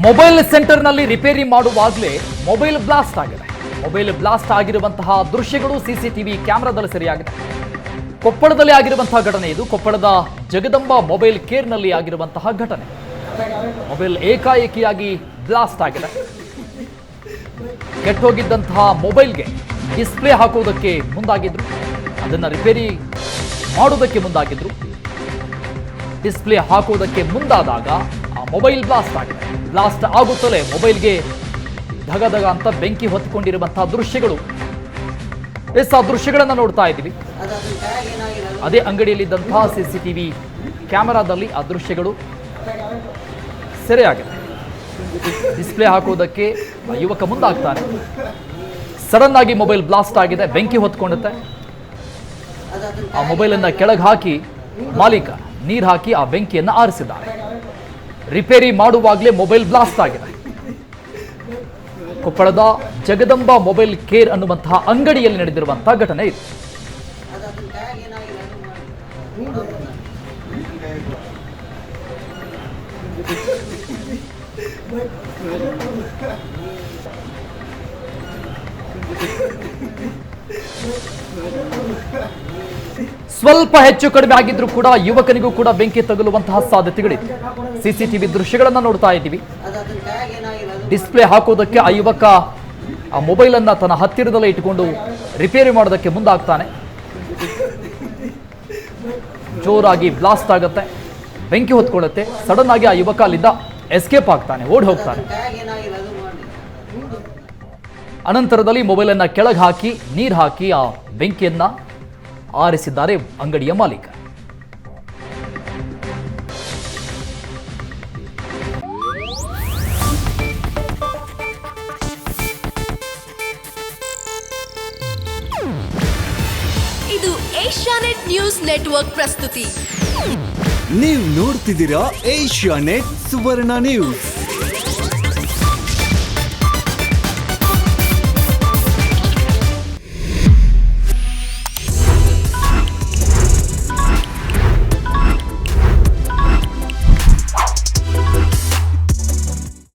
Mobile ಸೆಂಟರ್ನಲ್ಲಿ repair ಮಾಡುವಾಗಲೇ mobile blast ಆಗಿದೆ. Mobile blast ಆಗಿರುವಂತಹ ದೃಶ್ಯಗಳು ಸಿಸಿಟಿವಿ ಕ್ಯಾಮೆರಾದಲ್ಲಿ ಸೆರೆಯಾಗಿದೆ. ಕೊಪ್ಪಳದಲ್ಲಿ ಆಗಿರುವಂತಹ ಘಟನೆ ಇದು. ಕೊಪ್ಪಳದ ಜಗದಂಬ ಮೊಬೈಲ್ ಕೇರ್ನಲ್ಲಿ ಆಗಿರುವಂತಹ ಘಟನೆ. ಮೊಬೈಲ್ ಏಕಾಏಕಿಯಾಗಿ ಬ್ಲಾಸ್ಟ್ ಆಗಿದೆ. ಕೆಟ್ಟೋಗಿದ್ದಂತಹ ಮೊಬೈಲ್ಗೆ ಡಿಸ್ಪ್ಲೇ ಹಾಕುವುದಕ್ಕೆ ಮುಂದಾಗಿದ್ರು, ಅದನ್ನು ರಿಪೇರಿ ಮಾಡುವುದಕ್ಕೆ ಮುಂದಾಗಿದ್ರು. ಡಿಸ್ಪ್ಲೇ ಹಾಕುವುದಕ್ಕೆ ಮುಂದಾದಾಗ ಆ ಮೊಬೈಲ್ ಬ್ಲಾಸ್ಟ್ ಆಗಿದೆ. ಬ್ಲಾಸ್ಟ್ ಆಗುತ್ತಲೇ ಮೊಬೈಲ್ಗೆ ಧಗಧಗ ಅಂತ ಬೆಂಕಿ ಹೊತ್ತುಕೊಂಡಿರುವಂತಹ ದೃಶ್ಯಗಳು. ಆ ದೃಶ್ಯಗಳನ್ನು ನೋಡ್ತಾ ಇದ್ದೀವಿ. ಅದೇ ಅಂಗಡಿಯಲ್ಲಿದ್ದಂತಹ ಸಿಸಿಟಿವಿ ಕ್ಯಾಮೆರಾದಲ್ಲಿ ಆ ದೃಶ್ಯಗಳು ಸೆರೆಯಾಗಿದೆ. ಡಿಸ್ಪ್ಲೇ ಹಾಕುವುದಕ್ಕೆ ಆ ಯುವಕ ಮುಂದಾಗ್ತಾನೆ. ಸಡನ್ ಆಗಿ ಮೊಬೈಲ್ ಬ್ಲಾಸ್ಟ್ ಆಗಿದೆ, ಬೆಂಕಿ ಹೊತ್ಕೊಳ್ಳುತ್ತೆ. ಆ ಮೊಬೈಲನ್ನು ಕೆಳಗೆ ಹಾಕಿ ಮಾಲೀಕ ನೀರು ಹಾಕಿ ಆ ಬೆಂಕಿಯನ್ನು ಆರಿಸಿದ್ದಾರೆ. ರಿಪೇರಿ ಮಾಡುವಾಗಲೇ ಮೊಬೈಲ್ ಬ್ಲಾಸ್ಟ್ ಆಗಿದೆ. ಕೊಪ್ಪಳದ ಜಗದಂಬ ಮೊಬೈಲ್ ಕೇರ್ ಅನ್ನುವಂತಹ ಅಂಗಡಿಯಲ್ಲಿ ನಡೆದಿರುವಂತಹ ಘಟನೆ ಇದು. ಸ್ವಲ್ಪ ಹೆಚ್ಚು ಕಡಿಮೆ ಆಗಿದ್ರೂ ಕೂಡ ಯುವಕನಿಗೂ ಕೂಡ ಬೆಂಕಿ ತಗುಲುವಂತಹ ಸಾಧ್ಯತೆಗಳಿದೆ. ಸಿಸಿಟಿವಿ ದೃಶ್ಯಗಳನ್ನು ನೋಡ್ತಾ ಇದ್ದೀವಿ. ಡಿಸ್ಪ್ಲೇ ಹಾಕೋದಕ್ಕೆ ಆ ಯುವಕ ಆ ಮೊಬೈಲ್ ಅನ್ನ ತನ್ನ ಹತ್ತಿರದಲ್ಲೇ ಇಟ್ಟುಕೊಂಡು ರಿಪೇರಿ ಮಾಡೋದಕ್ಕೆ ಮುಂದಾಗ್ತಾನೆ. ಜೋರಾಗಿ ಬ್ಲಾಸ್ಟ್ ಆಗುತ್ತೆ, ಬೆಂಕಿ ಹೊತ್ಕೊಳ್ಳುತ್ತೆ. ಸಡನ್ ಆಗಿ ಆ ಯುವಕ ಅಲ್ಲಿಂದ ಎಸ್ಕೇಪ್ ಆಗ್ತಾನೆ, ಓಡಿ ಹೋಗ್ತಾನೆ. ಅನಂತರದಲ್ಲಿ ಮೊಬೈಲ್ ಅನ್ನ ಕೆಳಗೆ ಹಾಕಿ ನೀರು ಹಾಕಿ ಆ ಬೆಂಕಿಯನ್ನ ಆರಿಸಿದ್ದಾರೆ ಅಂಗಡಿಯ ಮಾಲೀಕ. ಇದು ಏಷ್ಯಾನೆಟ್ ನ್ಯೂಸ್ ನೆಟ್ವರ್ಕ್ ಪ್ರಸ್ತುತಿ. ನೀವು ನೋಡ್ತಿದ್ದೀರಾ ಏಷ್ಯಾನೆಟ್ ಸುವರ್ಣ ನ್ಯೂಸ್.